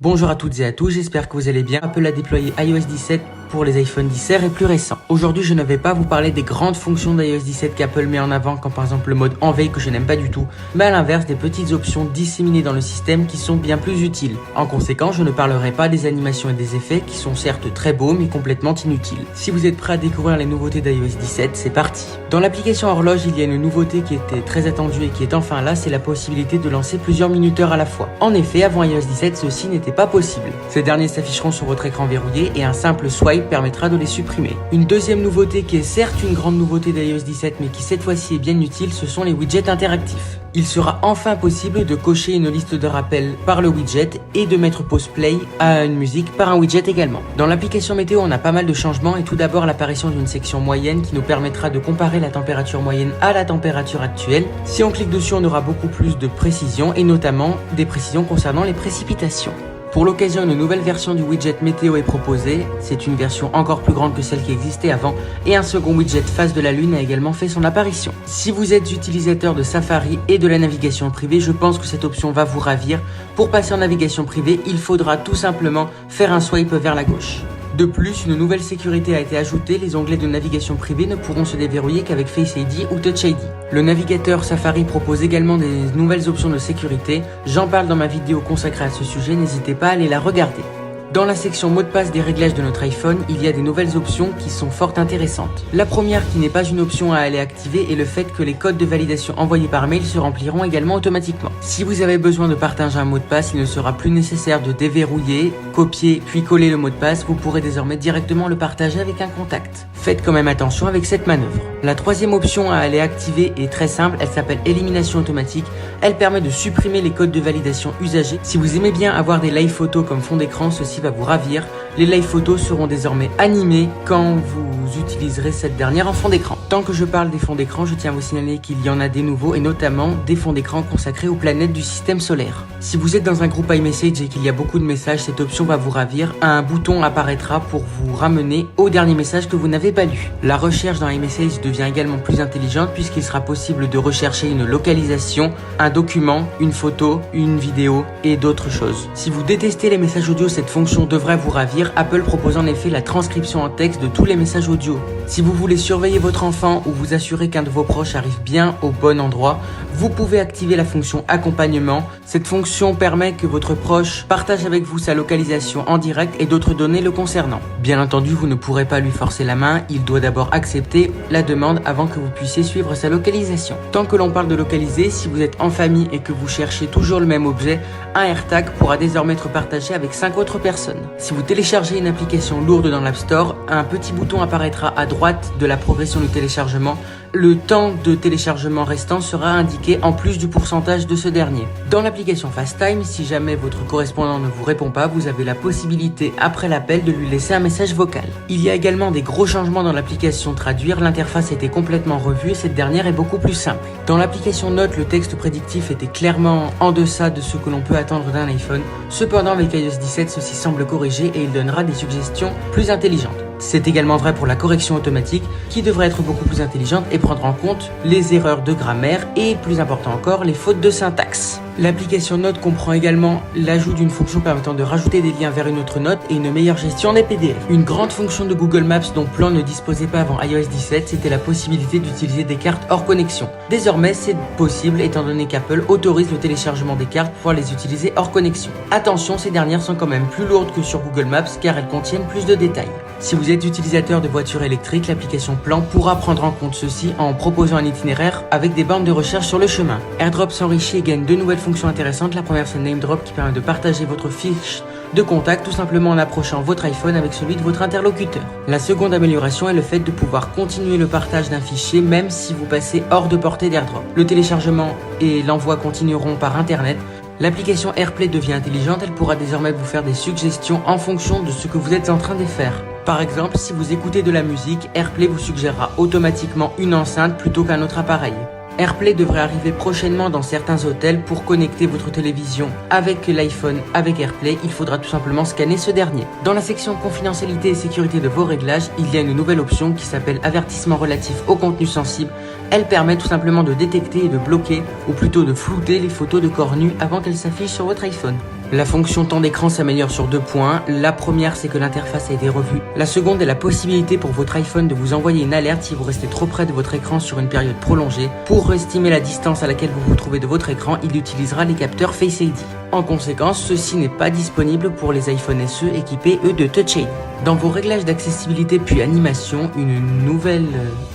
Bonjour à toutes et à tous, j'espère que vous allez bien. Apple a déployé iOS 17 pour les iPhone 10R et plus récents. Aujourd'hui, je ne vais pas vous parler des grandes fonctions d'iOS 17 qu'Apple met en avant, comme par exemple le mode en veille que je n'aime pas du tout, mais à l'inverse des petites options disséminées dans le système qui sont bien plus utiles. En conséquence, je ne parlerai pas des animations et des effets qui sont certes très beaux mais complètement inutiles. Si vous êtes prêts à découvrir les nouveautés d'iOS 17, c'est parti. Dans l'application horloge, il y a une nouveauté qui était très attendue et qui est enfin là, c'est la possibilité de lancer plusieurs minuteurs à la fois. En effet, avant iOS 17, ceci n'était pas possible. Ces derniers s'afficheront sur votre écran verrouillé et un simple swipe permettra de les supprimer. Une deuxième nouveauté qui est certes une grande nouveauté d'iOS 17 mais qui cette fois-ci est bien utile, ce sont les widgets interactifs. Il sera enfin possible de cocher une liste de rappels par le widget et de mettre pause play à une musique par un widget également. Dans l'application météo, on a pas mal de changements et tout d'abord l'apparition d'une section moyenne qui nous permettra de comparer la température moyenne à la température actuelle. Si on clique dessus, on aura beaucoup plus de précisions et notamment des précisions concernant les précipitations. Pour l'occasion, une nouvelle version du widget météo est proposée. C'est une version encore plus grande que celle qui existait avant et un second widget face de la lune a également fait son apparition. Si vous êtes utilisateur de Safari et de la navigation privée, je pense que cette option va vous ravir. Pour passer en navigation privée, il faudra tout simplement faire un swipe vers la gauche. De plus, une nouvelle sécurité a été ajoutée, les onglets de navigation privée ne pourront se déverrouiller qu'avec Face ID ou Touch ID. Le navigateur Safari propose également des nouvelles options de sécurité, j'en parle dans ma vidéo consacrée à ce sujet, n'hésitez pas à aller la regarder. Dans la section mot de passe des réglages de notre iPhone, il y a des nouvelles options qui sont fort intéressantes. La première qui n'est pas une option à aller activer est le fait que les codes de validation envoyés par mail se rempliront également automatiquement. Si vous avez besoin de partager un mot de passe, il ne sera plus nécessaire de déverrouiller, copier puis coller le mot de passe, vous pourrez désormais directement le partager avec un contact. Faites quand même attention avec cette manœuvre. La troisième option à aller activer est très simple, elle s'appelle élimination automatique. Elle permet de supprimer les codes de validation usagés. Si vous aimez bien avoir des live photos comme fond d'écran, ceci va vous ravir. Les live photos seront désormais animées quand vous utiliserez cette dernière en fond d'écran. Tant que je parle des fonds d'écran, je tiens à vous signaler qu'il y en a des nouveaux et notamment des fonds d'écran consacrés aux planètes du système solaire. Si vous êtes dans un groupe iMessage et qu'il y a beaucoup de messages, cette option va vous ravir. Un bouton apparaîtra pour vous ramener au dernier message que vous n'avez pas lu. La recherche dans iMessage devient également plus intelligente puisqu'il sera possible de rechercher une localisation, un document, une photo, une vidéo et d'autres choses. Si vous détestez les messages audio, cette fonction devrait vous ravir. Apple propose en effet la transcription en texte de tous les messages audio. Si vous voulez surveiller votre enfant ou vous assurer qu'un de vos proches arrive bien au bon endroit, vous pouvez activer la fonction accompagnement. Cette fonction permet que votre proche partage avec vous sa localisation en direct et d'autres données le concernant. Bien entendu, vous ne pourrez pas lui forcer la main, il doit d'abord accepter la demande avant que vous puissiez suivre sa localisation. Tant que l'on parle de localiser, si vous êtes en famille et que vous cherchez toujours le même objet, un AirTag pourra désormais être partagé avec 5 autres personnes. Si vous téléchargez une application lourde dans l'App Store, un petit bouton apparaîtra à droite de la progression du téléchargement. Le temps de téléchargement restant sera indiqué en plus du pourcentage de ce dernier. Dans l'application FaceTime, si jamais votre correspondant ne vous répond pas, vous avez la possibilité après l'appel de lui laisser un message vocal. Il y a également des gros changements dans l'application Traduire, l'interface a été complètement revue et cette dernière est beaucoup plus simple. Dans l'application Notes, le texte prédictif était clairement en deçà de ce que l'on peut attendre d'un iPhone. Cependant, avec iOS 17, ceci semble corrigé et il donnera des suggestions plus intelligentes. C'est également vrai pour la correction automatique qui devrait être beaucoup plus intelligente et prendre en compte les erreurs de grammaire et, plus important encore, les fautes de syntaxe. L'application Notes comprend également l'ajout d'une fonction permettant de rajouter des liens vers une autre note et une meilleure gestion des PDF. Une grande fonction de Google Maps dont Plan ne disposait pas avant iOS 17, c'était la possibilité d'utiliser des cartes hors connexion. Désormais, c'est possible étant donné qu'Apple autorise le téléchargement des cartes pour pouvoir les utiliser hors connexion. Attention, ces dernières sont quand même plus lourdes que sur Google Maps car elles contiennent plus de détails. Si vous êtes utilisateur de voitures électriques, l'application Plan pourra prendre en compte ceci en proposant un itinéraire avec des bornes de recherche sur le chemin. AirDrop s'enrichit et gagne deux nouvelles fonctions intéressantes. La première, c'est Name Drop qui permet de partager votre fiche de contact tout simplement en approchant votre iPhone avec celui de votre interlocuteur. La seconde amélioration est le fait de pouvoir continuer le partage d'un fichier même si vous passez hors de portée d'AirDrop. Le téléchargement et l'envoi continueront par Internet. L'application AirPlay devient intelligente, elle pourra désormais vous faire des suggestions en fonction de ce que vous êtes en train de faire. Par exemple, si vous écoutez de la musique, AirPlay vous suggérera automatiquement une enceinte plutôt qu'un autre appareil. AirPlay devrait arriver prochainement dans certains hôtels. Pour connecter votre télévision avec l'iPhone avec AirPlay, il faudra tout simplement scanner ce dernier. Dans la section confidentialité et sécurité de vos réglages, il y a une nouvelle option qui s'appelle avertissement relatif au contenu sensible. Elle permet tout simplement de détecter et de bloquer, ou plutôt de flouter les photos de corps nus avant qu'elles s'affichent sur votre iPhone. La fonction temps d'écran s'améliore sur 2 points. La première, c'est que l'interface a été revue. La seconde est la possibilité pour votre iPhone de vous envoyer une alerte si vous restez trop près de votre écran sur une période prolongée. Pour estimer la distance à laquelle vous vous trouvez de votre écran, il utilisera les capteurs Face ID. En conséquence, ceci n'est pas disponible pour les iPhone SE équipés eux de Touch ID. Dans vos réglages d'accessibilité puis animation, une nouvelle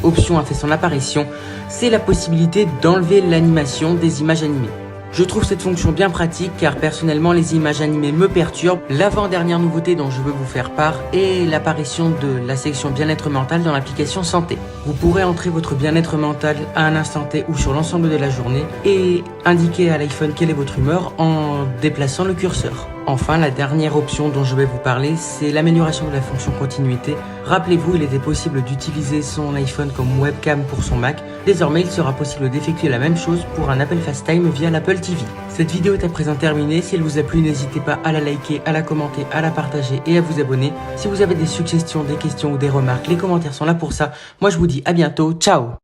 option a fait son apparition, c'est la possibilité d'enlever l'animation des images animées. Je trouve cette fonction bien pratique car personnellement les images animées me perturbent. L'avant-dernière nouveauté dont je veux vous faire part est l'apparition de la section bien-être mental dans l'application santé. Vous pourrez entrer votre bien-être mental à un instant T ou sur l'ensemble de la journée et indiquer à l'iPhone quelle est votre humeur en déplaçant le curseur. Enfin, la dernière option dont je vais vous parler, c'est l'amélioration de la fonction continuité. Rappelez-vous, il était possible d'utiliser son iPhone comme webcam pour son Mac. Désormais, il sera possible d'effectuer la même chose pour un appel FaceTime via l'Apple TV. Cette vidéo est à présent terminée. Si elle vous a plu, n'hésitez pas à la liker, à la commenter, à la partager et à vous abonner. Si vous avez des suggestions, des questions ou des remarques, les commentaires sont là pour ça. Moi, je vous dis à bientôt. Ciao!